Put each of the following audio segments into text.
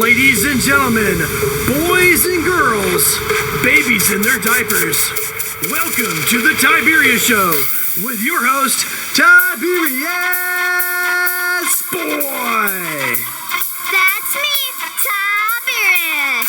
Ladies and gentlemen, boys and girls, babies in their diapers, welcome to the Tiberius Show with your host, Tiberius Boy. That's me, Tiberius.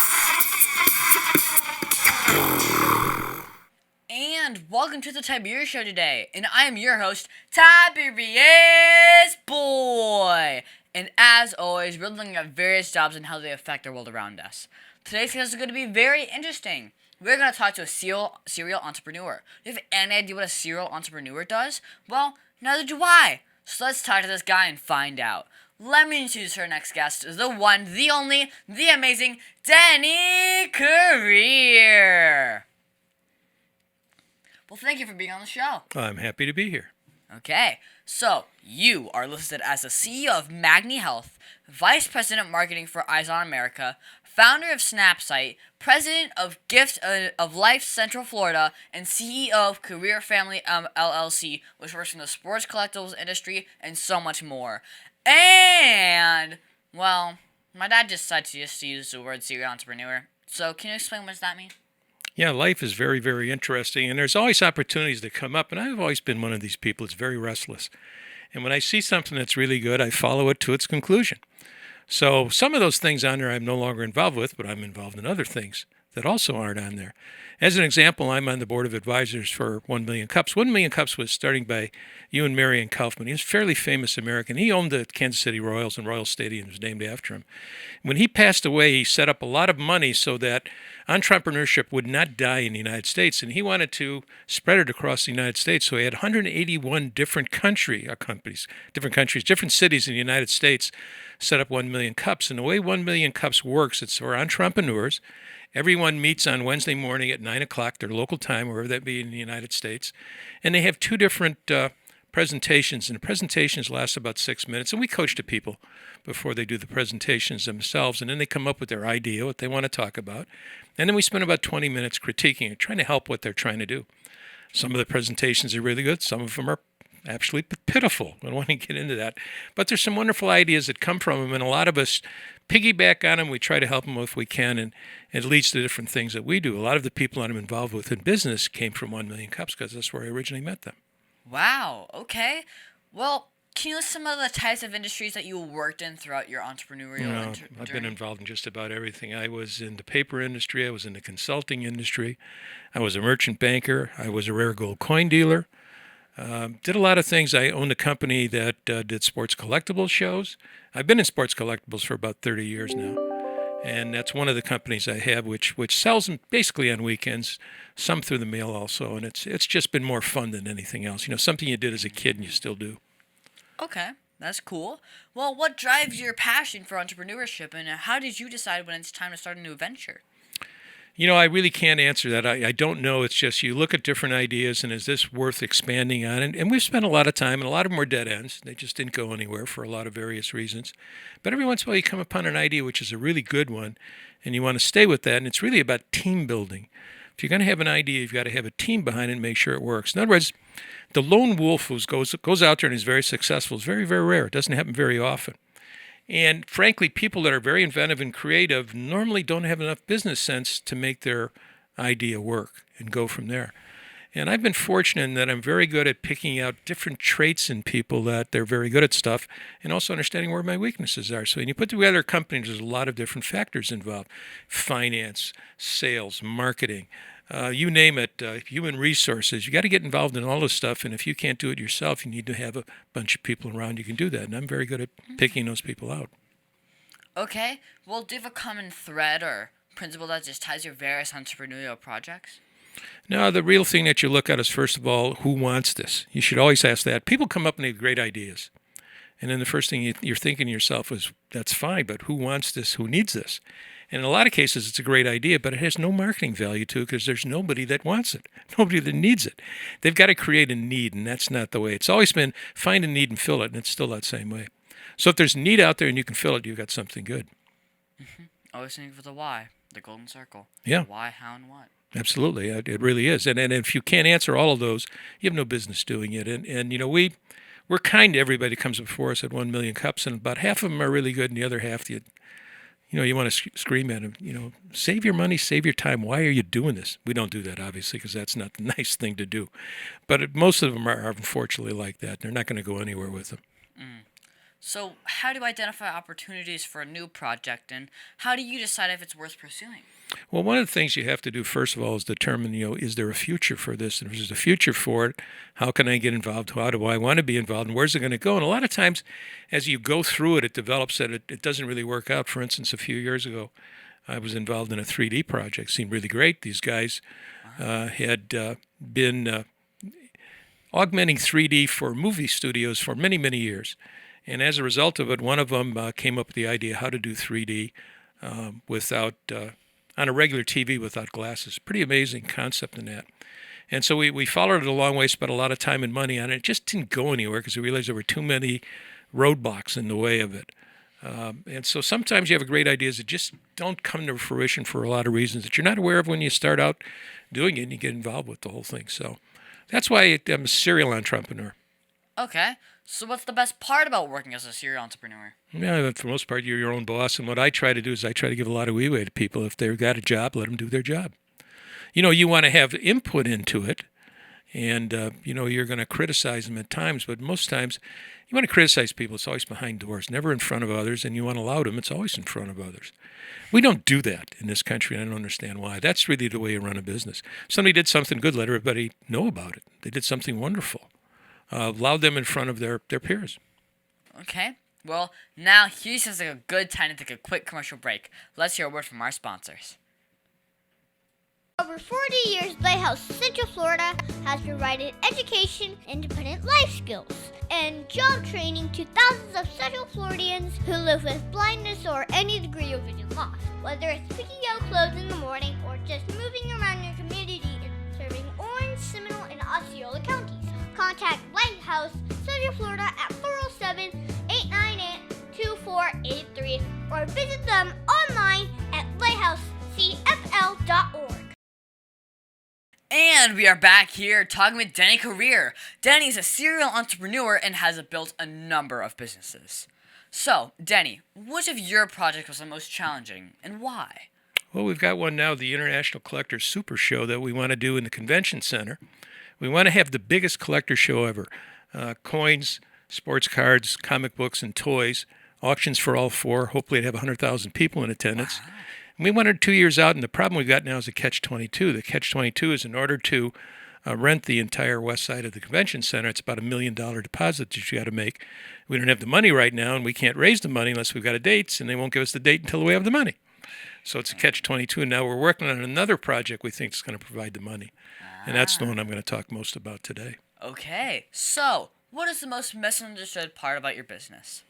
And welcome to the Tiberius Show today, and I am your host, Tiberius Boy. And as always, we're looking at various jobs and how they affect the world around us. Today's class is going to be very interesting. We're going to talk to a serial entrepreneur. Do you have any idea what a serial entrepreneur does? Well, neither do I. So let's talk to this guy and find out. Let me introduce our next guest, the one, the only, the amazing Denny Kurir. Well, thank you for being on the show. I'm happy to be here. Okay, so you are listed as the CEO of Magni Health, Vice President of Marketing for Eyes on America, founder of Snapsite, President of Gift of Life Central Florida, and CEO of Career Family LLC, which works in the sports collectibles industry, and so much more. And, well, my dad just decided to use the word serial entrepreneur. So can you explain what does that mean? Yeah, life is very, very interesting, and there's always opportunities that come up, and I've always been one of these people that's very restless. And when I see something that's really good, I follow it to its conclusion. So some of those things on there I'm no longer involved with, but I'm involved in other things that also aren't on there. As an example, I'm on the board of advisors for 1 Million Cups. 1 Million Cups was started by Ewan Marion Kaufman. He was a fairly famous American. He owned the Kansas City Royals, and Royal Stadium was named after him. When he passed away, he set up a lot of money so that entrepreneurship would not die in the United States, and he wanted to spread it across the United States. So he had 181 different companies, different cities in the United States set up 1 Million Cups. And the way 1 Million Cups works, it's for entrepreneurs. Everyone meets on Wednesday morning at 9 o'clock, their local time, wherever that be in the United States. And they have two different presentations, and the presentations last about 6 minutes. And we coach the people before they do the presentations themselves. And then they come up with their idea, what they want to talk about. And then we spend about 20 minutes critiquing it, trying to help what they're trying to do. Some of the presentations are really good. Some of them are actually pitiful. I don't want to get into that. But there's some wonderful ideas that come from them, and a lot of us piggyback on them. We try to help them if we can, and it leads to different things that we do. A lot of the people I'm involved with in business came from 1 Million Cups because that's where I originally met them. Wow, okay. Well, can you list some of the types of industries that you worked in throughout your entrepreneurial journey? I've been involved in just about everything. I was in the paper industry. I was in the consulting industry. I was a merchant banker. I was a rare gold coin dealer. Did a lot of things. I owned a company that did sports collectibles shows. I've been in sports collectibles for about 30 years now. And that's one of the companies I have, which sells them basically on weekends, some through the mail also. And it's just been more fun than anything else. You know, something you did as a kid and you still do. Okay, that's cool. Well, what drives your passion for entrepreneurship, and how did you decide when it's time to start a new venture? You know, I really can't answer that. I don't know. It's just you look at different ideas, and is this worth expanding on? And we've spent a lot of time, and a lot of them were dead ends. They just didn't go anywhere for a lot of various reasons. But every once in a while, you come upon an idea which is a really good one, and you want to stay with that. And it's really about team building. If you're going to have an idea, you've got to have a team behind it and make sure it works. In other words, the lone wolf who goes out there and is very successful is very, very rare. It doesn't happen very often. And frankly, people that are very inventive and creative normally don't have enough business sense to make their idea work and go from there. And I've been fortunate in that I'm very good at picking out different traits in people that they're very good at stuff, and also understanding where my weaknesses are. So when you put together a company, there's a lot of different factors involved: finance, sales, marketing, you name it, human resources. You got to get involved in all this stuff, and if you can't do it yourself, you need to have a bunch of people around you can do that. And I'm very good at picking those people out. Okay, well, do you have a common thread or principle that just ties your various entrepreneurial projects? Now, the real thing that you look at is, first of all, who wants this? You should always ask that. People come up and they have great ideas. And then the first thing you're thinking to yourself is, that's fine, but who wants this? Who needs this? And in a lot of cases, it's a great idea, but it has no marketing value to it because there's nobody that wants it, nobody that needs it. They've got to create a need, and that's not the way. It's always been find a need and fill it, and it's still that same way. So if there's a need out there and you can fill it, you've got something good. Mm-hmm. Always thinking for the why, the golden circle. Yeah. Why, how, and what. Absolutely. It really is. And if you can't answer all of those, you have no business doing it. And you know, we're kind to everybody that comes before us at 1 Million Cups, and about half of them are really good, and the other half, you want to scream at them, save your money, save your time. Why are you doing this? We don't do that, obviously, because that's not the nice thing to do. But most of them are unfortunately like that. They're not going to go anywhere with them. So how do you identify opportunities for a new project, and how do you decide if it's worth pursuing? Well, one of the things you have to do, first of all, is determine, is there a future for this? And if there's a future for it, how can I get involved? How do I want to be involved? And where's it going to go? And a lot of times, as you go through it, it develops that it doesn't really work out. For instance, a few years ago, I was involved in a 3D project. It seemed really great. These guys had been augmenting 3D for movie studios for many, many years. And as a result of it, one of them came up with the idea how to do 3D without on a regular TV without glasses. Pretty amazing concept in that. And so we followed it a long way, spent a lot of time and money on it. It just didn't go anywhere because we realized there were too many roadblocks in the way of it. And so sometimes you have great ideas that just don't come to fruition for a lot of reasons that you're not aware of when you start out doing it and you get involved with the whole thing. So that's why I'm a serial entrepreneur. Okay. So what's the best part about working as a serial entrepreneur? Yeah, for the most part, you're your own boss. And what I try to do is I try to give a lot of leeway to people. If they've got a job, let them do their job. You want to have input into it. And, you're going to criticize them at times. But most times, you want to criticize people. It's always behind doors, never in front of others. And you want to allow them. It's always in front of others. We don't do that in this country, and I don't understand why. That's really the way you run a business. Somebody did something good, let everybody know about it. They did something wonderful. Allow them in front of their peers. Okay. Well, now here's just like a good time to take a quick commercial break. Let's hear a word from our sponsors. Over 40 years, Lighthouse Central Florida has provided education, independent life skills, and job training to thousands of Central Floridians who live with blindness or any degree of vision loss. Whether it's picking out clothes in the morning or just moving around your community and serving Orange, Seminole, and Osceola counties. Contact Lighthouse Central Florida at 407-898-2483 or visit them online at lighthousecfl.org. And we are back here talking with Denny Kurir. Denny is a serial entrepreneur and has built a number of businesses. So, Denny, which of your projects was the most challenging and why? Well, we've got one now, the International Collectors Super Show that we want to do in the convention center. We want to have the biggest collector show ever. Coins, sports cards, comic books, and toys. Auctions for all four. Hopefully it'd have 100,000 people in attendance. Wow. And we wanted 2 years out, and the problem we've got now is a catch-22. The catch-22 is in order to rent the entire west side of the convention center, it's about $1 million deposit that you got to make. We don't have the money right now, and we can't raise the money unless we've got a date, and they won't give us the date until we have the money. So it's a catch-22, and now we're working on another project we think is going to provide the money. And that's the one I'm going to talk most about today. Okay, so what is the most misunderstood part about your business?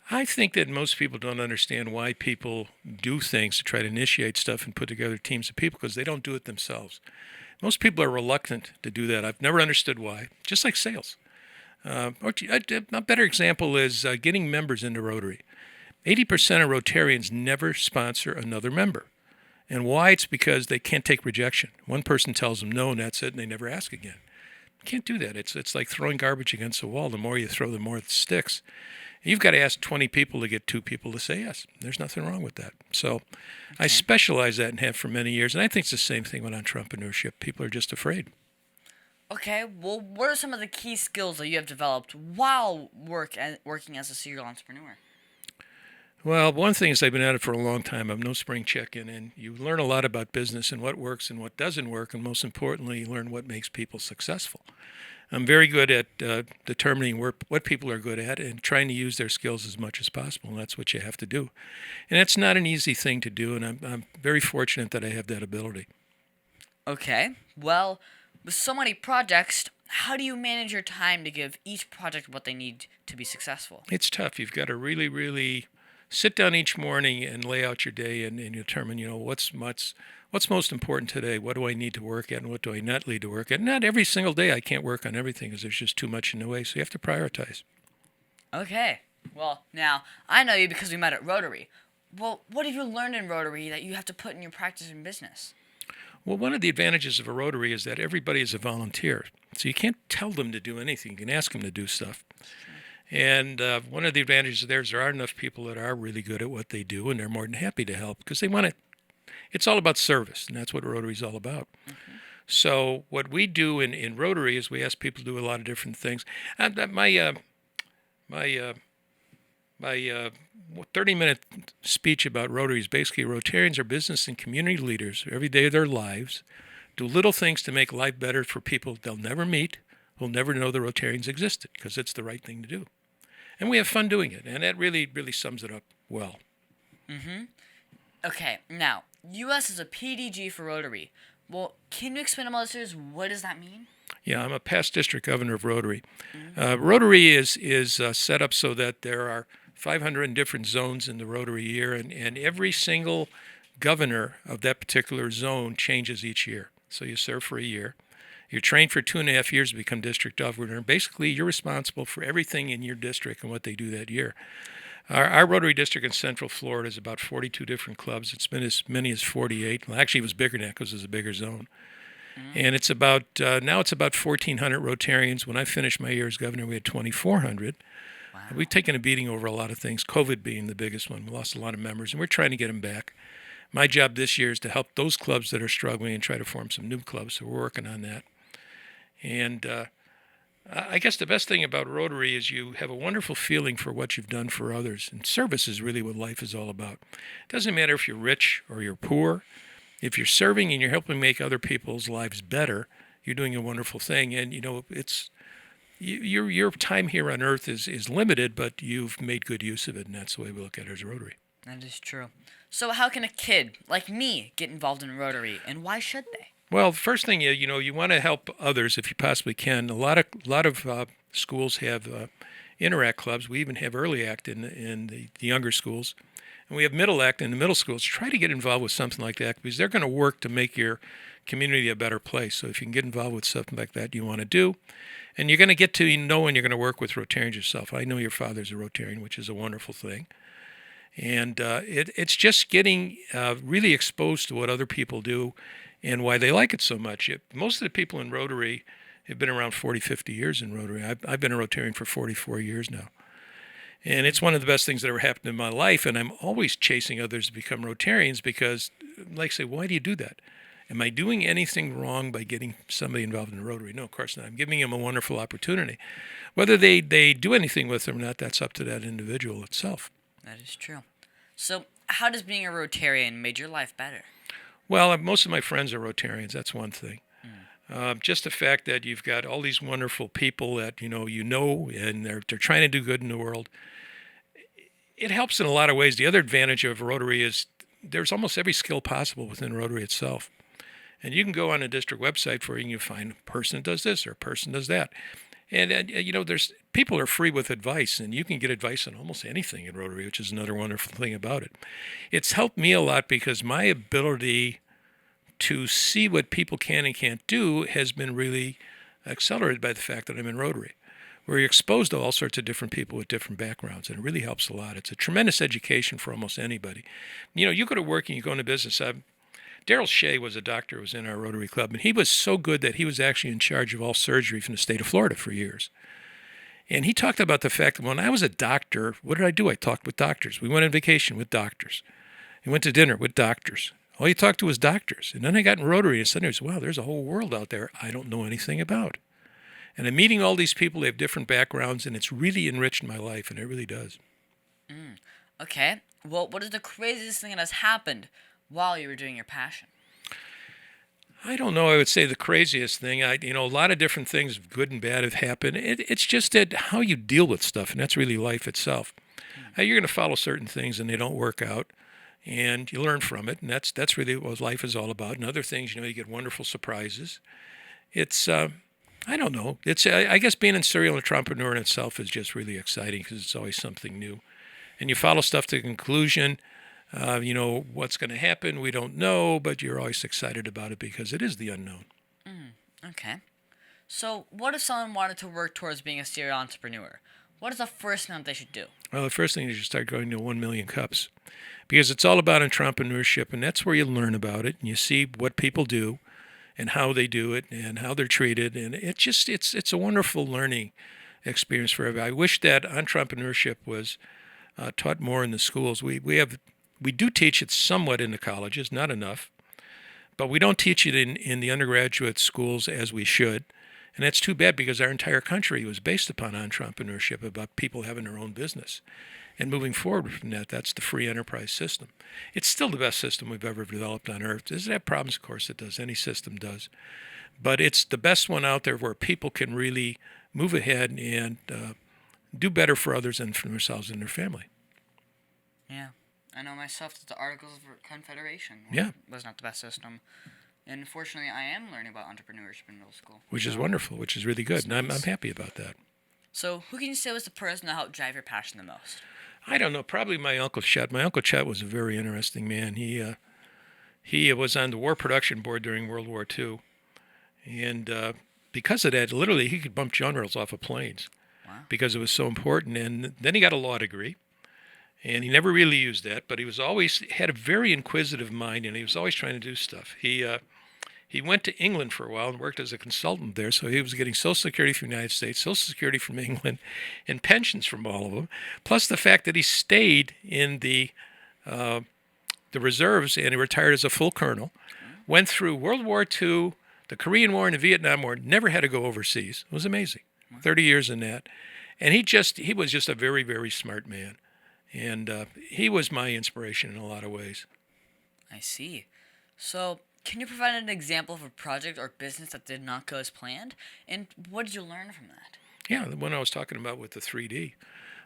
I think that most people don't understand why people do things to try to initiate stuff and put together teams of people because they don't do it themselves. Most people are reluctant to do that. I've never understood why, just like sales. A better example is getting members into Rotary. 80% of Rotarians never sponsor another member. And why? It's because they can't take rejection. One person tells them no, and that's it, and they never ask again. You can't do that. It's like throwing garbage against a wall. The more you throw, the more it sticks. You've got to ask 20 people to get 2 people to say yes. There's nothing wrong with that. So I specialize that and have for many years, and I think it's the same thing with entrepreneurship. People are just afraid. Okay, well, what are some of the key skills that you have developed while working as a serial entrepreneur? Well, one thing is I've been at it for a long time. I'm no spring chicken, and you learn a lot about business and what works and what doesn't work, and most importantly, you learn what makes people successful. I'm very good at determining what people are good at and trying to use their skills as much as possible, and that's what you have to do. And it's not an easy thing to do, and I'm very fortunate that I have that ability. Okay, well, with so many projects, how do you manage your time to give each project what they need to be successful? It's tough. You've got to really, really sit down each morning and lay out your day and determine, what's most important today. What do I need to work at and what do I not need to work at? Not every single day I can't work on everything because there's just too much in the way. So you have to prioritize. Okay. Well, now, I know you because we met at Rotary. Well, what have you learned in Rotary that you have to put in your practice in business? Well, one of the advantages of a Rotary is that everybody is a volunteer. So you can't tell them to do anything. You can ask them to do stuff. And one of the advantages there is there are enough people that are really good at what they do, and they're more than happy to help because they want to. It's all about service, and that's what Rotary is all about. So what we do in Rotary is we ask people to do a lot of different things. And my 30-minute speech about Rotary is basically Rotarians are business and community leaders every day of their lives, do little things to make life better for people they'll never meet, who'll never know the Rotarians existed because it's the right thing to do. And we have fun doing it, and that really, really sums it up well. Okay, now, U.S. is a PDG for Rotary. Well, can you explain to my listeners what does that mean? Yeah, I'm a past district governor of Rotary. Rotary is set up so that there are 500 different zones in the Rotary year, and every single governor of that particular zone changes each year. So you serve for a year. You're trained for 2.5 years to become district governor. Basically, you're responsible for everything in your district and what they do that year. Our Rotary district in Central Florida is about 42 different clubs. It's been as many as 48. Well, actually, it was bigger than that because it was a bigger zone. And it's about now it's about 1,400 Rotarians. When I finished my year as governor, we had 2,400. Wow. We've taken a beating over a lot of things, COVID being the biggest one. We lost a lot of members, and we're trying to get them back. My job this year is to help those clubs that are struggling and try to form some new clubs, so we're working on that. And I guess the best thing about Rotary is you have a wonderful feeling for what you've done for others, and service is really what life is all about. It doesn't matter if you're rich or you're poor. If you're serving and you're helping make other people's lives better, you're doing a wonderful thing. And, it's your time here on earth is limited, but you've made good use of it, and that's the way we look at it as Rotary. That is true. So how can a kid like me get involved in Rotary, and why should they? Well, first thing, you want to help others if you possibly can. A lot of schools have Interact clubs. We even have Early Act in the younger schools. And we have Middle Act in the middle schools. Try to get involved with something like that because they're going to work to make your community a better place. So if you can get involved with something like that you want to do, and you're going to get to know when you're going to work with Rotarians yourself. I know your father's a Rotarian, which is a wonderful thing. And it's just getting really exposed to what other people do and why they like it so much. Most of the people in Rotary have been around 40, 50 years in Rotary. I've been a Rotarian for 44 years now. And it's one of the best things that ever happened in my life, and I'm always chasing others to become Rotarians because, like I say, why do you do that? Am I doing anything wrong by getting somebody involved in Rotary? No, of course not. I'm giving them a wonderful opportunity. Whether they do anything with them or not, that's up to that individual itself. That is true. So how does being a Rotarian make your life better? Well, most of my friends are Rotarians. That's one thing. Just the fact that you've got all these wonderful people that you know, and they're trying to do good in the world. It helps in a lot of ways. The other advantage of Rotary is there's almost every skill possible within Rotary itself. And you can go on a district website for it and you find a person that does this or a person does that. And there's people are free with advice, and you can get advice on almost anything in Rotary, which is another wonderful thing about it. It's helped me a lot because my ability to see what people can and can't do has been really accelerated by the fact that I'm in Rotary, where you're exposed to all sorts of different people with different backgrounds, and it really helps a lot. It's a tremendous education for almost anybody. You go to work and you go into business. Daryl Shea was a doctor who was in our Rotary Club, and he was so good that he was actually in charge of all surgery from the state of Florida for years. And he talked about the fact that when I was a doctor, what did I do? I talked with doctors. We went on vacation with doctors. We went to dinner with doctors. All you talked to was doctors. And then I got in Rotary and suddenly I was, wow, there's a whole world out there I don't know anything about. And I'm meeting all these people, they have different backgrounds, and it's really enriched my life, and it really does. Okay. Well, what is the craziest thing that has happened while you were doing your passion? I don't know. I would say the craziest thing. A lot of different things, good and bad, have happened. It's just that how you deal with stuff, and that's really life itself. You're going to follow certain things, and they don't work out, and you learn from it, and that's really what life is all about. And other things, you get wonderful surprises. It's I don't know. It's I guess being a serial entrepreneur in itself is just really exciting because it's always something new, and you follow stuff to conclusion. What's going to happen, we don't know, but you're always excited about it because it is the unknown. Okay. So what if someone wanted to work towards being a serial entrepreneur? What is the first thing that they should do? Well, the first thing is you start going to 1 million cups because it's all about entrepreneurship, and that's where you learn about it, and you see what people do and how they do it and how they're treated, and it's a wonderful learning experience for everybody. I wish that entrepreneurship was taught more in the schools. We do teach it somewhat in the colleges, not enough, but we don't teach it in the undergraduate schools as we should. And that's too bad because our entire country was based upon entrepreneurship, about people having their own business. And moving forward from that, that's the free enterprise system. It's still the best system we've ever developed on Earth. Does it have problems? Of course it does. Any system does. But it's the best one out there where people can really move ahead and do better for others and for themselves and their family. Yeah. I know myself that the Articles of Confederation was not the best system. And fortunately, I am learning about entrepreneurship in middle school. Which is wonderful, which is really good. And I'm happy about that. So who can you say was the person that helped drive your passion the most? I don't know. Probably my Uncle Chet. My Uncle Chet was a very interesting man. He was on the War Production Board during World War II. And because of that, literally, he could bump generals off of planes. Wow. Because it was so important. And then he got a law degree. And he never really used that, but he was always had a very inquisitive mind, and he was always trying to do stuff. He went to England for a while and worked as a consultant there, so he was getting Social Security from the United States, Social Security from England, and pensions from all of them. Plus the fact that he stayed in the reserves and he retired as a full colonel, went through World War II, the Korean War, and the Vietnam War. Never had to go overseas. It was amazing. 30 years in that, and he was just a very, very smart man. And he was my inspiration in a lot of ways. I see. So, can you provide an example of a project or business that did not go as planned? And what did you learn from that? Yeah, the one I was talking about with the 3D.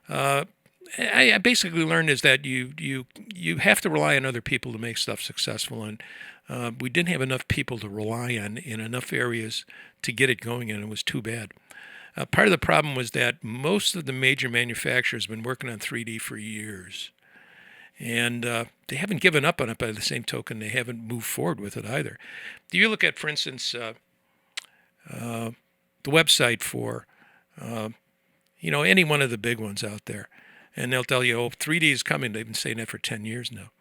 I basically learned is that you have to rely on other people to make stuff successful. And we didn't have enough people to rely on in enough areas to get it going, and it was too bad. Part of the problem was that most of the major manufacturers have been working on 3D for years. And they haven't given up on it. By the same token, they haven't moved forward with it either. Do you look at, for instance, the website for, any one of the big ones out there, and they'll tell you, 3D is coming. They've been saying that for 10 years now.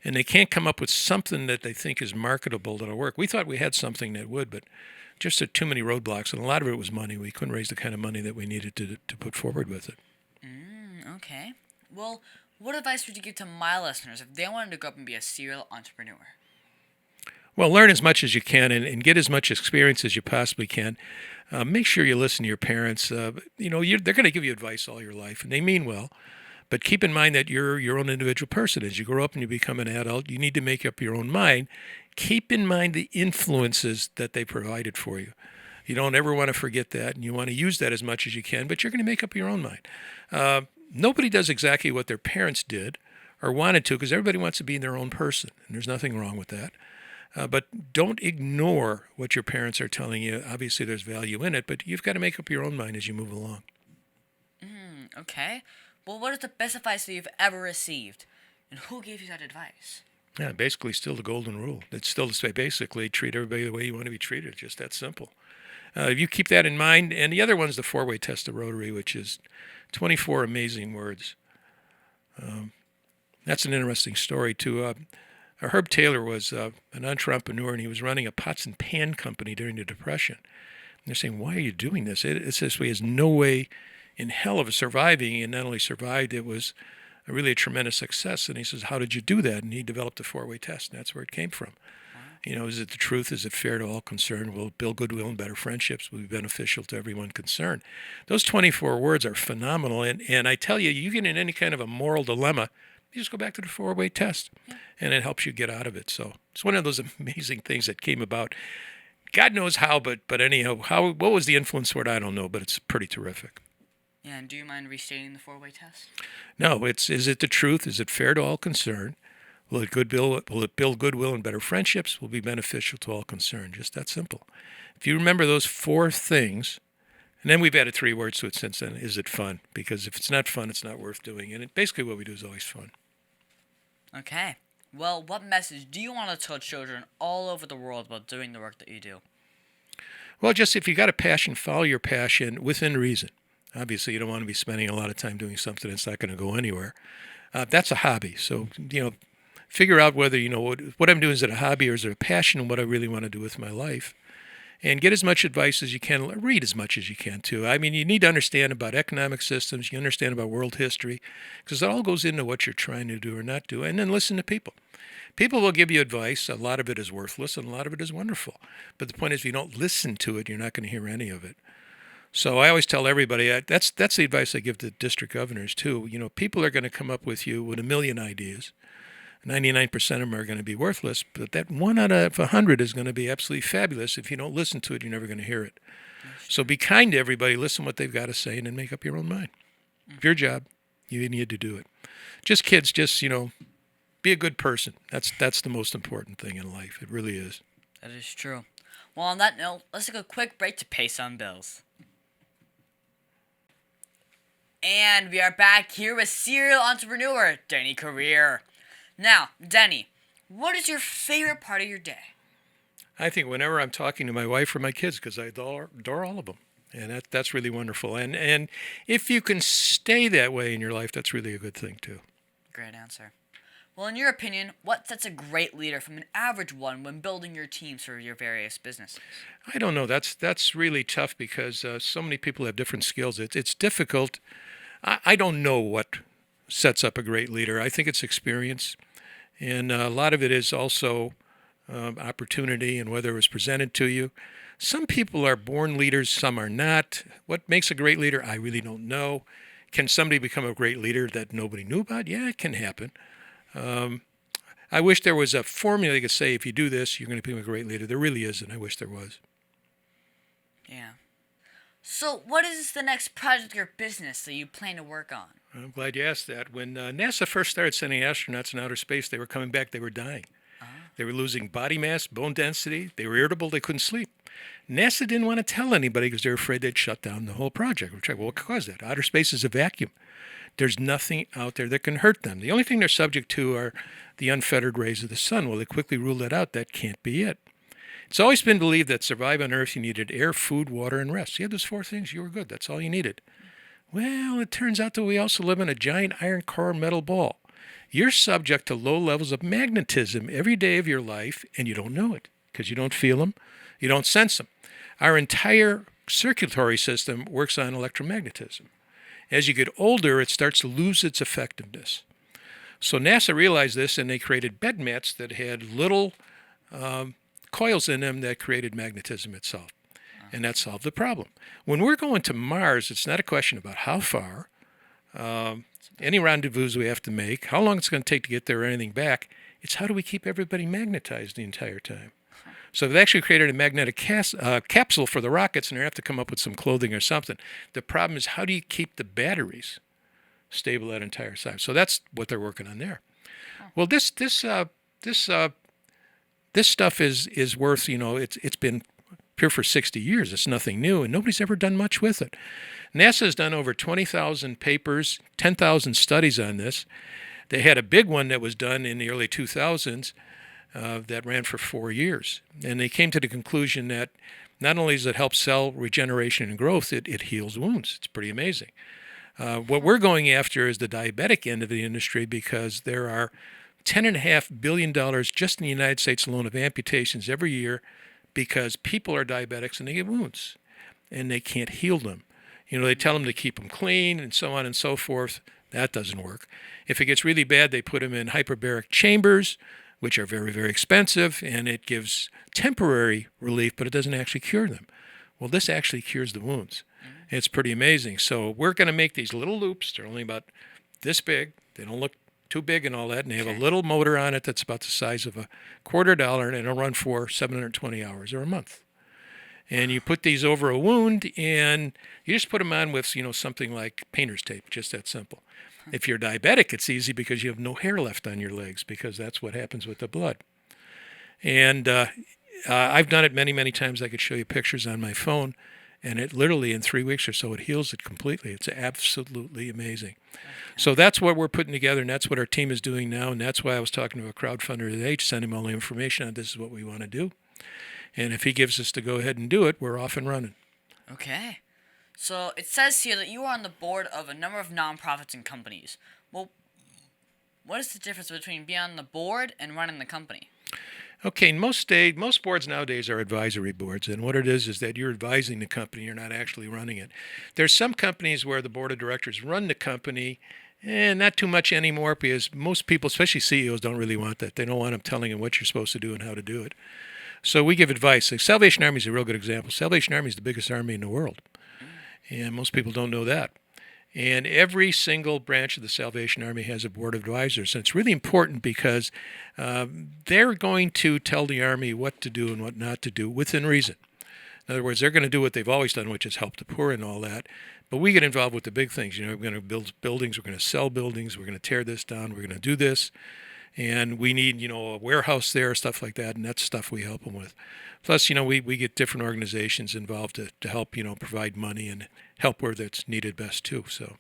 And they can't come up with something that they think is marketable that'll work. We thought we had something that would, but just too many roadblocks, and a lot of it was money. We couldn't raise the kind of money that we needed to put forward with it. Okay. Well, what advice would you give to my listeners if they wanted to go up and be a serial entrepreneur? Well, learn as much as you can and get as much experience as you possibly can. Make sure you listen to your parents. They're going to give you advice all your life, and they mean well. But keep in mind that you're your own individual person. As you grow up and you become an adult, you need to make up your own mind. Keep in mind the influences that they provided for you. You don't ever want to forget that, and you want to use that as much as you can, but you're going to make up your own mind. Nobody does exactly what their parents did or wanted to, because everybody wants to be their own person, and there's nothing wrong with that. But don't ignore what your parents are telling you. Obviously, there's value in it, but you've got to make up your own mind as you move along. Okay. Well, what is the best advice that you've ever received? And who gave you that advice? Yeah, basically still the golden rule. It's still to say basically treat everybody the way you want to be treated. Just that simple. If you keep that in mind, and the other one's the four-way test of Rotary, which is 24 amazing words. That's an interesting story, too. Herb Taylor was an entrepreneur, and he was running a pots and pan company during the Depression. And they're saying, why are you doing this? It's this way. He has no way in hell of surviving, and not only survived, it was really a tremendous success. And he says, how did you do that? And he developed a four-way test, and that's where it came from. Is it the truth? Is it fair to all concerned? Will it build goodwill and better friendships? Will be beneficial to everyone concerned? Those 24 words are phenomenal. And I tell you, you get in any kind of a moral dilemma, you just go back to the four-way test, and it helps you get out of it. So it's one of those amazing things that came about. God knows how, but anyhow, what was the influence for it? I don't know, but it's pretty terrific. Yeah, and do you mind restating the four-way test? No, is it the truth? Is it fair to all concerned? Will it build goodwill and better friendships? Will be beneficial to all concerned? Just that simple. If you remember those four things, and then we've added 3 words to it since then, is it fun? Because if it's not fun, it's not worth doing. And basically what we do is always fun. Okay. Well, what message do you want to tell children all over the world about doing the work that you do? Well, just if you got a passion, follow your passion within reason. Obviously, you don't want to be spending a lot of time doing something that's not going to go anywhere. That's a hobby. So, figure out whether, what I'm doing, is it a hobby or is it a passion, and what I really want to do with my life. and get as much advice as you can. Read as much as you can, too. I mean, you need to understand about economic systems. You understand about world history, because it all goes into what you're trying to do or not do. And then listen to people. People will give you advice. A lot of it is worthless, and a lot of it is wonderful. But the point is, if you don't listen to it, you're not going to hear any of it. So I always tell everybody, that's the advice I give to district governors, too. You know, people are going to come up with you with a million ideas. 99% of them are going to be worthless, but that 1 out of 100 is going to be absolutely fabulous. If you don't listen to it, you're never going to hear it. So be kind to everybody, listen to what they've got to say, and then make up your own mind. Your job, you need to do it. Just kids, be a good person. That's the most important thing in life. It really is. That is true. Well, on that note, let's take a quick break to pay some bills. And we are back here with serial entrepreneur, Denny Kurir. Now, Denny, what is your favorite part of your day? I think whenever I'm talking to my wife or my kids, because I adore all of them. And that's really wonderful. And if you can stay that way in your life, that's really a good thing, too. Great answer. Well, in your opinion, what sets a great leader from an average one when building your teams for your various businesses? I don't know. That's really tough because so many people have different skills. It's difficult. I don't know what sets up a great leader. I think it's experience. And a lot of it is also opportunity and whether it was presented to you. Some people are born leaders, some are not. What makes a great leader, I really don't know. Can somebody become a great leader that nobody knew about? Yeah, it can happen. I wish there was a formula you could say, if you do this, you're going to become a great leader. There really isn't. I wish there was. Yeah. So what is the next project or business that you plan to work on? I'm glad you asked that. When NASA first started sending astronauts in outer space, they were coming back, they were dying. They were losing body mass, bone density. They were irritable. They couldn't sleep. NASA didn't want to tell anybody because they were afraid they'd shut down the whole project. Well, what caused that? Outer space is a vacuum. There's nothing out there that can hurt them. The only thing they're subject to are the unfettered rays of the sun. Well, they quickly ruled that out. That can't be it. It's always been believed that to survive on Earth, you needed air, food, water, and rest. You had those 4 things, you were good. That's all you needed. Well, it turns out that we also live in a giant iron core metal ball. You're subject to low levels of magnetism every day of your life, and you don't know it because you don't feel them, you don't sense them. Our entire circulatory system works on electromagnetism. As you get older, it starts to lose its effectiveness. So NASA realized this, and they created bed mats that had little coils in them that created magnetism itself. And that solved the problem. When we're going to Mars, it's not a question about how far, any rendezvous we have to make, how long it's going to take to get there or anything back. It's how do we keep everybody magnetized the entire time. So they've actually created a magnetic capsule for the rockets, and they have to come up with some clothing or something. The problem is how do you keep the batteries stable that entire time? So that's what they're working on there. Well, this stuff is worth, it's been here for 60 years. It's nothing new, and nobody's ever done much with it. NASA has done over 20,000 papers, 10,000 studies on this. They had a big one that was done in the early 2000s that ran for 4 years. And they came to the conclusion that not only does it help cell regeneration and growth, it heals wounds. It's pretty amazing. What we're going after is the diabetic end of the industry because there are $10.5 billion just in the United States alone of amputations every year because people are diabetics and they get wounds and they can't heal them. They tell them to keep them clean and so on and so forth. That doesn't work. If it gets really bad, they put them in hyperbaric chambers, which are very, very expensive, and it gives temporary relief, but it doesn't actually cure them. Well, this actually cures the wounds. It's pretty amazing. So we're going to make these little loops. They're only about this big. They don't look too big and all that, and they have a little motor on it that's about the size of $0.25, and it'll run for 720 hours or a month. And you put these over a wound, and you just put them on with, something like painter's tape, just that simple. If you're diabetic, it's easy because you have no hair left on your legs because that's what happens with the blood. And I've done it many, many times. I could show you pictures on my phone, and it literally in 3 weeks or so, it heals it completely. It's absolutely amazing. So that's what we're putting together, and that's what our team is doing now, and that's why I was talking to a crowdfunder today to send him all the information on this is what we want to do. And if he gives us to go ahead and do it, we're off and running. Okay. So it says here that you are on the board of a number of nonprofits and companies. Well, what is the difference between being on the board and running the company? Okay, most boards nowadays are advisory boards, and what it is that you're advising the company, you're not actually running it. There's some companies where the board of directors run the company, and not too much anymore because most people, especially CEOs, don't really want that. They don't want them telling them what you're supposed to do and how to do it. So we give advice. Like Salvation Army is a real good example. Salvation Army is the biggest army in the world, and most people don't know that. And every single branch of the Salvation Army has a board of advisors. And it's really important because they're going to tell the Army what to do and what not to do within reason. In other words, they're going to do what they've always done, which is help the poor and all that. But we get involved with the big things. We're going to build buildings, we're going to sell buildings, we're going to tear this down, we're going to do this. And we need, a warehouse there, stuff like that. And that's stuff we help them with. Plus, we get different organizations involved to help, provide money and help where that's needed best too. So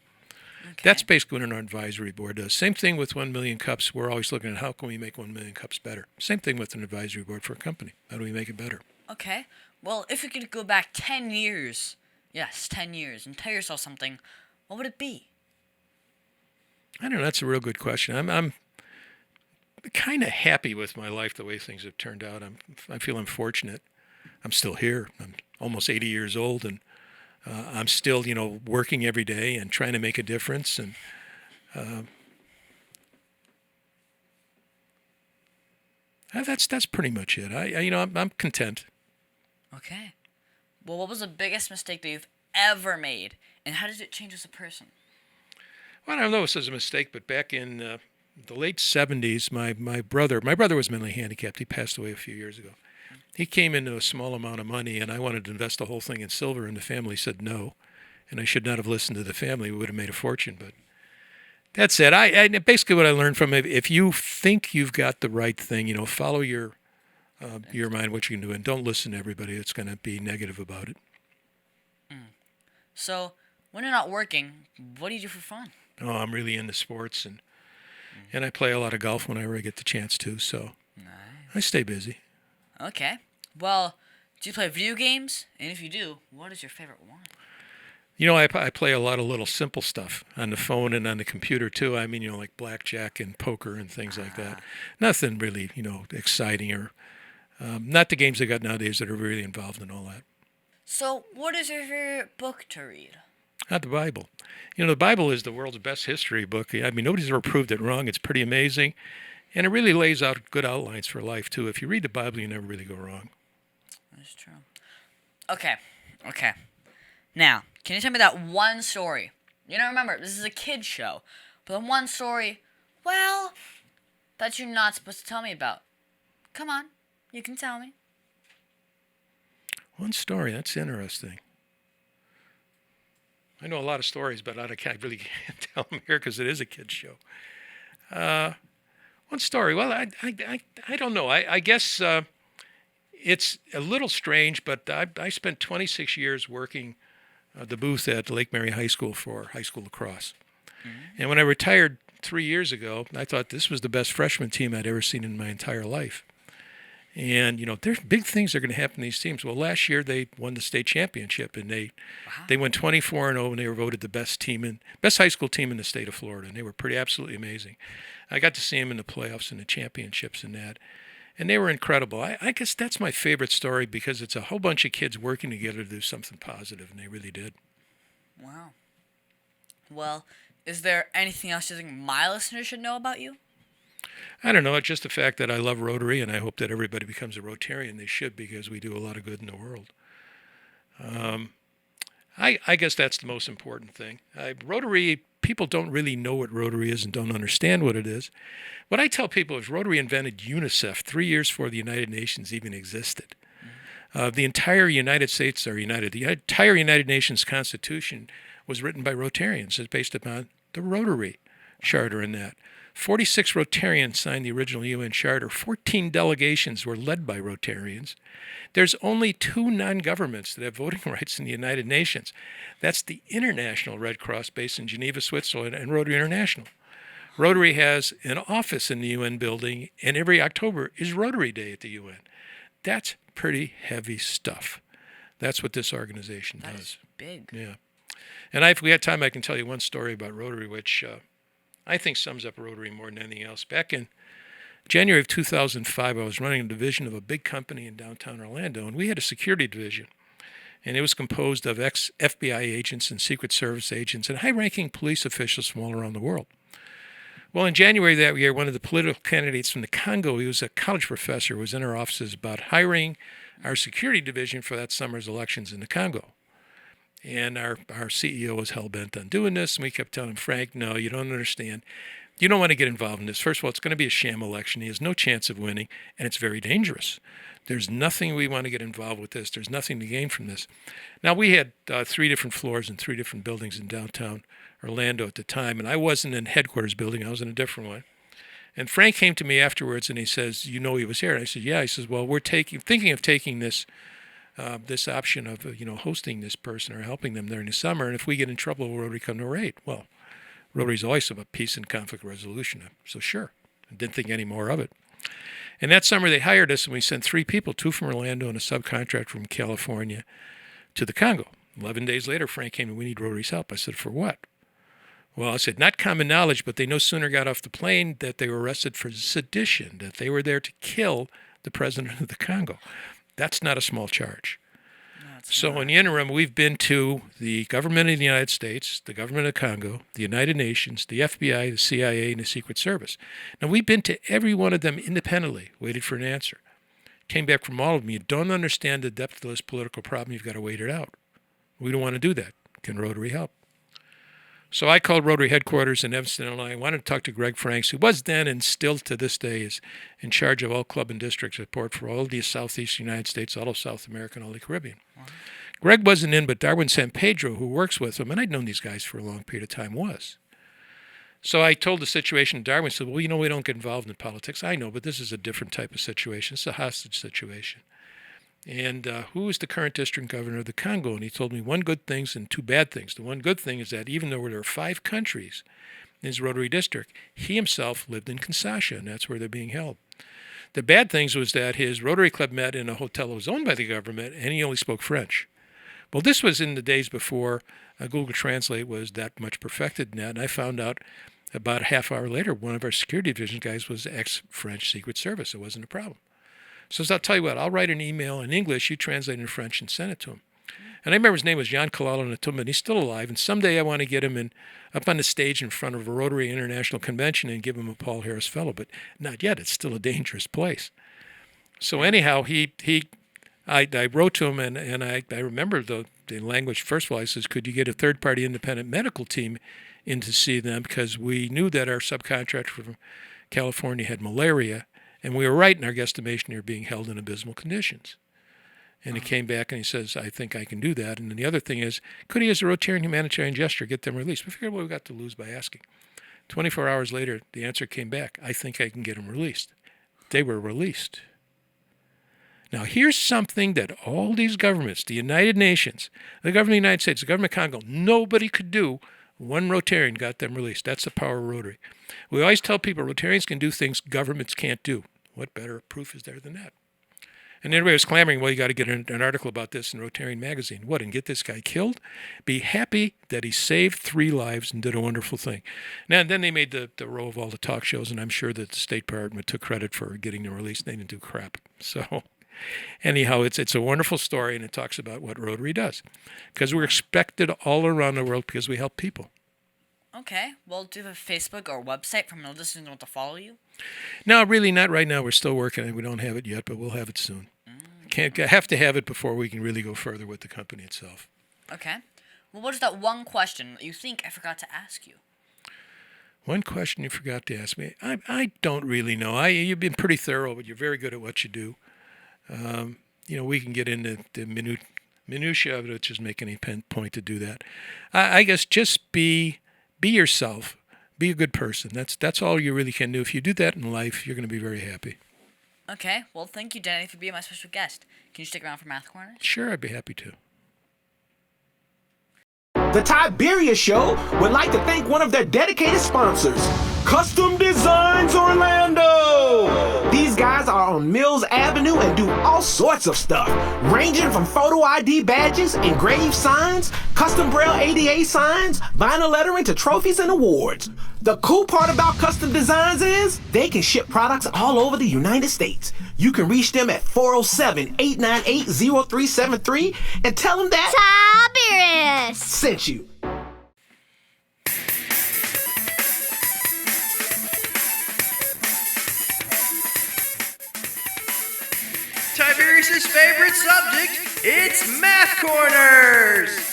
that's basically what an advisory board does. Same thing with 1 million cups. We're always looking at how can we make 1 million cups better. Same thing with an advisory board for a company. How do we make it better? Okay. Well, if you could go back 10 years, yes, 10 years, and tell yourself something, what would it be? I don't know. That's a real good question. I'm kind of happy with my life, the way things have turned out. I feel I'm fortunate. I'm still here. I'm almost 80 years old, and I'm still, working every day and trying to make a difference. And that's pretty much it. I'm content. Okay. Well, what was the biggest mistake that you've ever made, and how did it change as a person? Well, I don't know if this is a mistake, but back in the late 70s, my brother was mentally handicapped. He passed away a few years ago. He came into a small amount of money, and I wanted to invest the whole thing in silver, and the family said no. And I should not have listened to the family. We would have made a fortune. But that's it. I basically what I learned from it, if you think you've got the right thing, follow your mind, what you can do, and don't listen to everybody that's going to be negative about it. So, when you're not working, what do you do for fun? Oh, I'm really into sports, and I play a lot of golf whenever I get the chance to, so Nice. I stay busy. Okay. Well, do you play video games? And if you do, what is your favorite one? I play a lot of little simple stuff on the phone and on the computer too. I mean, like blackjack and poker and things like that. Nothing really, exciting or not the games they got nowadays that are really involved in all that. So, what is your favorite book to read? Not the Bible. The Bible is the world's best history book. I mean, nobody's ever proved it wrong. It's pretty amazing. And it really lays out good outlines for life, too. If you read the Bible, you never really go wrong. That's true. Okay. Now, can you tell me that one story? Remember, this is a kid's show. But the one story, that you're not supposed to tell me about. Come on. You can tell me. One story. That's interesting. I know a lot of stories, but I really can't tell them here because it is a kid's show. One story. Well, I don't know. I guess it's a little strange, but I spent 26 years working the booth at Lake Mary High School for high school lacrosse. Mm-hmm. And when I retired 3 years ago, I thought this was the best freshman team I'd ever seen in my entire life. And, there's big things that are going to happen in these teams. Well, last year they won the state championship, and they went 24-0, and they were voted the best high school team in the state of Florida, and they were absolutely amazing. I got to see them in the playoffs and the championships and that, and they were incredible. I guess that's my favorite story because it's a whole bunch of kids working together to do something positive, and they really did. Wow. Well, is there anything else you think my listeners should know about you? I don't know. It's just the fact that I love Rotary, and I hope that everybody becomes a Rotarian. They should, because we do a lot of good in the world. I guess that's the most important thing. Rotary, people don't really know what Rotary is and don't understand what it is. What I tell people is Rotary invented UNICEF 3 years before the United Nations even existed. The entire United States are united. The entire United Nations Constitution was written by Rotarians. It's based upon the Rotary Charter and that. 46 Rotarians signed the original UN Charter. 14 delegations were led by Rotarians. There's only 2 non-governments that have voting rights in the United Nations. That's the International Red Cross based in Geneva, Switzerland, and Rotary International. Rotary has an office in the UN building, and every October is Rotary Day at the UN. That's pretty heavy stuff. That's what this organization does. That's big. Yeah. And if we had time, I can tell you one story about Rotary, which I think sums up Rotary more than anything else. Back in January of 2005, I was running a division of a big company in downtown Orlando, and we had a security division. And it was composed of ex-FBI agents and Secret Service agents and high-ranking police officials from all around the world. Well, in January of that year, one of the political candidates from the Congo, he was a college professor, was in our offices about hiring our security division for that summer's elections in the Congo. And our CEO was hell-bent on doing this, and we kept telling him, Frank, no, you don't understand. You don't want to get involved in this. First of all, it's going to be a sham election. He has no chance of winning, and it's very dangerous. There's nothing we want to get involved with this. There's nothing to gain from this. Now, we had 3 different floors in 3 different buildings in downtown Orlando at the time, and I wasn't in headquarters building. I was in a different one. And Frank came to me afterwards, and he says, you know he was here? And I said, yeah. He says, well, we're thinking of taking this option of hosting this person or helping them during the summer, and if we get in trouble, will Rotary come to our aid? Well, Rotary's always about peace and conflict resolution, so sure. I didn't think any more of it. And that summer they hired us, and we sent 3 people, 2 from Orlando and a subcontract from California, to the Congo. 11 days later, Frank came and we need Rotary's help. I said, for what? Well, I said, not common knowledge, but they no sooner got off the plane that they were arrested for sedition, that they were there to kill the president of the Congo. That's not a small charge. So in the interim, we've been to the government of the United States, the government of Congo, the United Nations, the FBI, the CIA, and the Secret Service. Now, we've been to every one of them independently, waited for an answer. Came back from all of them. You don't understand the depth of this political problem. You've got to wait it out. We don't want to do that. Can Rotary help? So I called Rotary headquarters in Evanston, Illinois. I wanted to talk to Greg Franks, who was then and still to this day is in charge of all club and district support for all of the Southeast United States, all of South America, and all the Caribbean. Wow. Greg wasn't in, but Darwin San Pedro, who works with him, and I'd known these guys for a long period of time, was. So I told the situation to Darwin. Said, well, we don't get involved in politics. I know, but this is a different type of situation. It's a hostage situation. And who is the current district governor of the Congo? And he told me 1 good thing and 2 bad things. The 1 good thing is that even though there are 5 countries in his Rotary district, he himself lived in Kinshasa, and that's where they're being held. The bad things was that his Rotary Club met in a hotel that was owned by the government, and he only spoke French. Well, this was in the days before Google Translate was that much perfected in that, and I found out about a half hour later, one of our security division guys was ex-French Secret Service. It wasn't a problem. So I'll tell you what, I'll write an email in English, you translate it in French and send it to him. And I remember his name was Jean Kalala Natumba, he's still alive, and someday I want to get him up on the stage in front of a Rotary International Convention and give him a Paul Harris Fellow, but not yet. It's still a dangerous place. So anyhow, I wrote to him, and I remember the language. First of all, I says, could you get a third-party independent medical team in to see them? Because we knew that our subcontractor from California had malaria, and we were right in our guesstimation they were being held in abysmal conditions. And he came back and he says, I think I can do that. And then the other thing is, could he, as a Rotarian humanitarian gesture, get them released? We figured, well, we got to lose by asking. 24 hours later, the answer came back. I think I can get them released. They were released. Now, here's something that all these governments, the United Nations, the government of the United States, the government of Congo, nobody could do. 1 Rotarian got them released. That's the power of Rotary. We always tell people Rotarians can do things governments can't do. What better proof is there than that? And everybody was clamoring, well, you got to get an article about this in Rotarian magazine. What, and get this guy killed? Be happy that he saved 3 lives and did a wonderful thing. Now, and then they made the row of all the talk shows, and I'm sure that the State Department took credit for getting them released. They didn't do crap. So anyhow, it's a wonderful story, and it talks about what Rotary does. Because we're expected all around the world because we help people. Okay. Well, do you have a Facebook or website for my listeners who want to follow you? No, really not right now. We're still working on it. We don't have it yet, but we'll have it soon. Have to have it before we can really go further with the company itself. Okay. Well, what is that 1 question that you think I forgot to ask you? 1 question you forgot to ask me. I don't really know. You've been pretty thorough, but you're very good at what you do. We can get into the minutiae of it, which doesn't make any point to do that. I guess just be yourself. Be a good person. That's all you really can do. If you do that in life, you're going to be very happy. Okay. Well, thank you, Denny, for being my special guest. Can you stick around for Math Corners? Sure, I'd be happy to. The Tiberius Show would like to thank one of their dedicated sponsors, Custom Designs Orlando. These guys are on Mills Avenue and do all sorts of stuff, ranging from photo ID badges, engraved signs, custom braille ADA signs, vinyl lettering to trophies and awards. The cool part about Custom Designs is they can ship products all over the United States. You can reach them at 407-898-0373 and tell them that Tiberius sent you. Tiberius' favorite subject, it's Math Corners!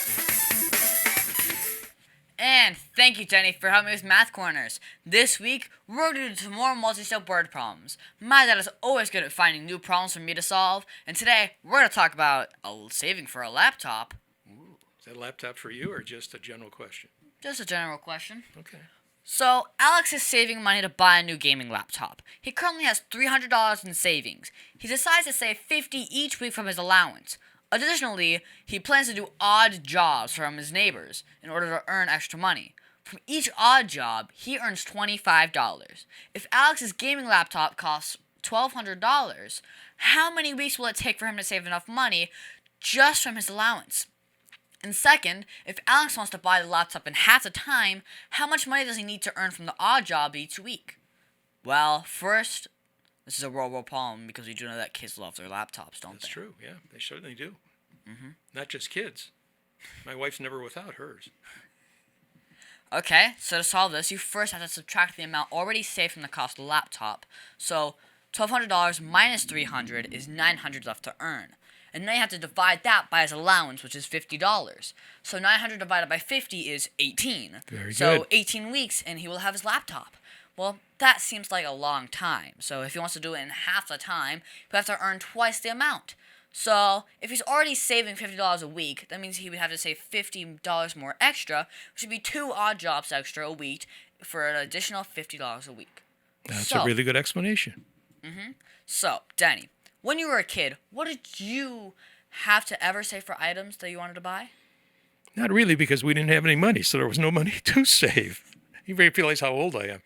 And thank you, Denny, for helping me with Math Corners. This week, we're going to do some more multi-step word problems. My dad is always good at finding new problems for me to solve, and today, we're going to talk about saving for a laptop. Ooh, is that a laptop for you or just a general question? Just a general question. Okay. So, Alex is saving money to buy a new gaming laptop. He currently has $300 in savings. He decides to save $50 each week from his allowance. Additionally, he plans to do odd jobs from his neighbors in order to earn extra money. From each odd job, he earns $25. If Alex's gaming laptop costs $1,200, how many weeks will it take for him to save enough money just from his allowance? And second, if Alex wants to buy the laptop in half the time, how much money does he need to earn from the odd job each week? Well, first, this is a real world problem because we do know that kids love their laptops, don't they? That's true, yeah. They certainly do. Mm-hmm. Not just kids. My wife's never without hers. Okay, so to solve this, you first have to subtract the amount already saved from the cost of the laptop. So, $1,200 minus $300 is $900 left to earn. And now you have to divide that by his allowance, which is $50. So 900 divided by 50 is 18. Very so good. 18 weeks, and he will have his laptop. Well, that seems like a long time. So if he wants to do it in half the time, he'll have to earn twice the amount. So if he's already saving $50 a week, that means he would have to save $50 more extra, which would be 2 odd jobs extra a week for an additional $50 a week. That's a really good explanation. So, Danny, when you were a kid, what did you have to ever save for items that you wanted to buy? Not really, because we didn't have any money, so there was no money to save. You realize how old I am.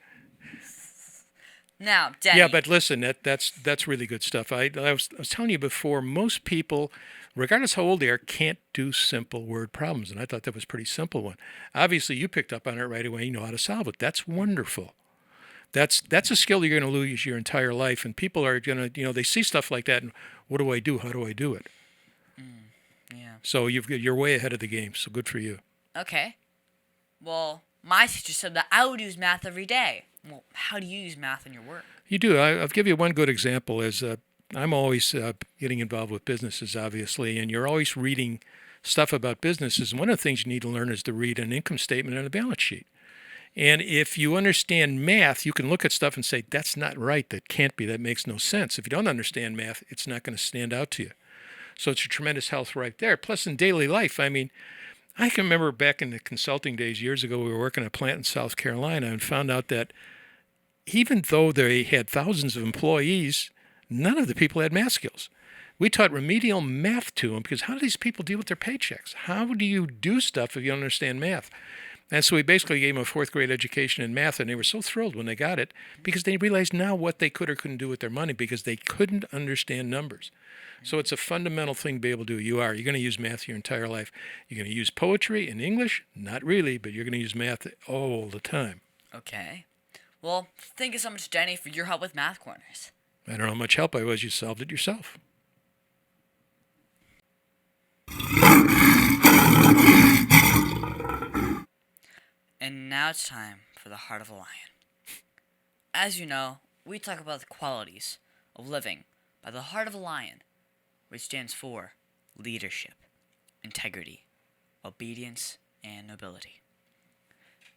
Now, Danny. Yeah, but listen, that's really good stuff. I was telling you before, most people, regardless how old they are, can't do simple word problems, and I thought that was a pretty simple one. Obviously, you picked up on it right away. You know how to solve it. That's wonderful. That's a skill you're going to lose your entire life, and people are going to, they see stuff like that, and what do I do? How do I do it? Yeah. So you're way ahead of the game, so good for you. Okay. Well, my teacher said that I would use math every day. Well, how do you use math in your work? You do. I'll give you one good example. I'm always getting involved with businesses, obviously, and you're always reading stuff about businesses. And one of the things you need to learn is to read an income statement and a balance sheet. And if you understand math, you can look at stuff and say, that's not right, that can't be, that makes no sense. If you don't understand math, it's not going to stand out to you. So it's a tremendous help right there. Plus, in daily life, I can remember back in the consulting days years ago, we were working at a plant in South Carolina and found out that even though they had thousands of employees, none of the people had math skills. We taught remedial math to them because how do these people deal with their paychecks? How do you do stuff if you don't understand math? And so we basically gave them a 4th grade education in math, and they were so thrilled when they got it because they realized now what they could or couldn't do with their money because they couldn't understand numbers. So it's a fundamental thing to be able to do. You're going to use math your entire life. You're going to use poetry and English? Not really, but you're going to use math all the time. Okay. Well, thank you so much, Danny, for your help with Math Corners. I don't know how much help I was. You solved it yourself. And now it's time for the heart of a lion. As you know, we talk about the qualities of living by the heart of a lion, which stands for leadership, integrity, obedience, and nobility.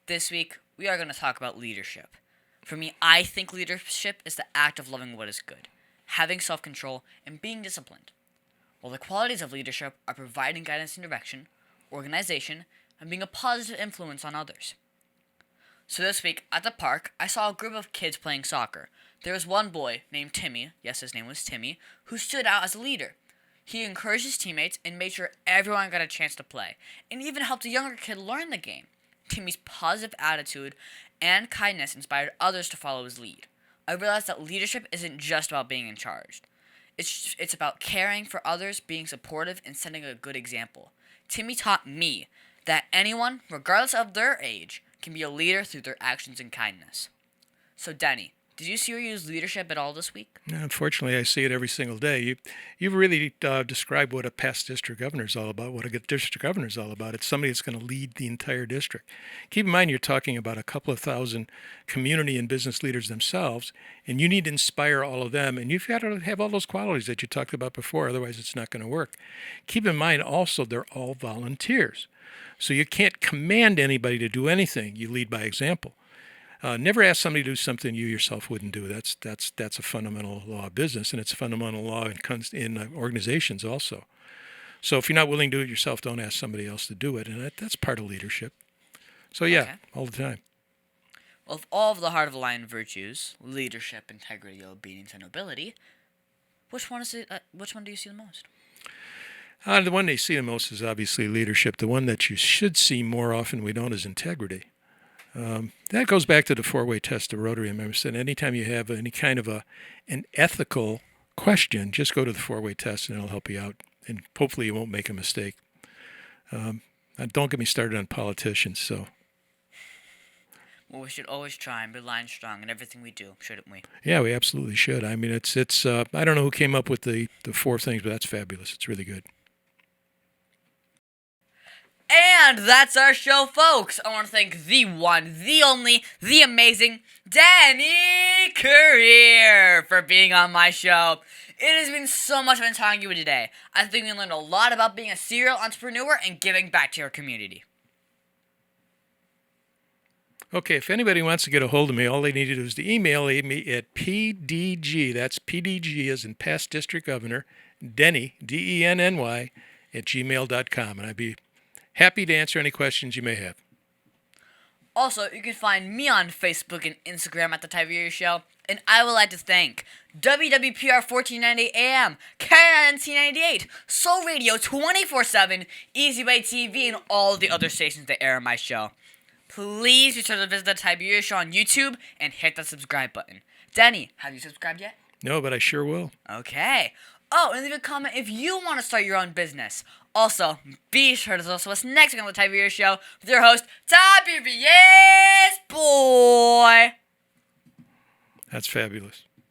This week, we are going to talk about leadership. For me, I think leadership is the act of loving what is good, having self-control, and being disciplined. While the qualities of leadership are providing guidance and direction, organization, and being a positive influence on others. So this week, at the park, I saw a group of kids playing soccer. There was one boy named Timmy, yes, his name was Timmy, who stood out as a leader. He encouraged his teammates and made sure everyone got a chance to play, and even helped a younger kid learn the game. Timmy's positive attitude and kindness inspired others to follow his lead. I realized that leadership isn't just about being in charge. It's about caring for others, being supportive, and setting a good example. Timmy taught me that anyone, regardless of their age, can be a leader through their actions and kindness. So, Denny, did you see or use leadership at all this week? Yeah, unfortunately, I see it every single day. You've really described what a past district governor is all about, what a good district governor is all about. It's somebody that's going to lead the entire district. Keep in mind, you're talking about a couple of thousand community and business leaders themselves, and you need to inspire all of them. And you've got to have all those qualities that you talked about before, otherwise it's not going to work. Keep in mind also, they're all volunteers. So you can't command anybody to do anything. You lead by example. Never ask somebody to do something you yourself wouldn't do. That's a fundamental law of business, and it's a fundamental law in organizations also. So if you're not willing to do it yourself, don't ask somebody else to do it, and that's part of leadership. So yeah, Okay. all the time. Well, of all of the heart of the lion virtues, leadership, integrity, obedience, and nobility, which one do you see the most? The one they see the most is obviously leadership. The one that you should see more often we don't is integrity. That goes back to the four-way test of Rotary. I remember saying anytime you have any kind of an ethical question, just go to the four-way test and it'll help you out. And hopefully you won't make a mistake. Don't get me started on politicians. So. Well, we should always try and be lion strong in everything we do, shouldn't we? Yeah, we absolutely should. I mean, it's. I don't know who came up with the four things, but that's fabulous. It's really good. And that's our show, folks. I want to thank the one, the only, the amazing Denny Kurir for being on my show. It has been so much fun talking to you today. I think we learned a lot about being a serial entrepreneur and giving back to your community. Okay, if anybody wants to get a hold of me, all they need to do is to email me at PDG, that's PDG as in Past District Governor, Denny, DENNY, at gmail.com. And I'd be happy to answer any questions you may have. Also, you can find me on Facebook and Instagram at The Tiberius Show. And I would like to thank WWPR 1490 AM, KNC 98, Soul Radio 24/7, Easy Way TV, and all the other stations that air my show. Please be sure to visit The Tiberius Show on YouTube and hit the subscribe button. Denny, have you subscribed yet? No, but I sure will. Okay. Oh, and leave a comment if you want to start your own business. Also, be sure to listen to us next week on The Tiberius Show with your host, Tiberius Boy. That's fabulous.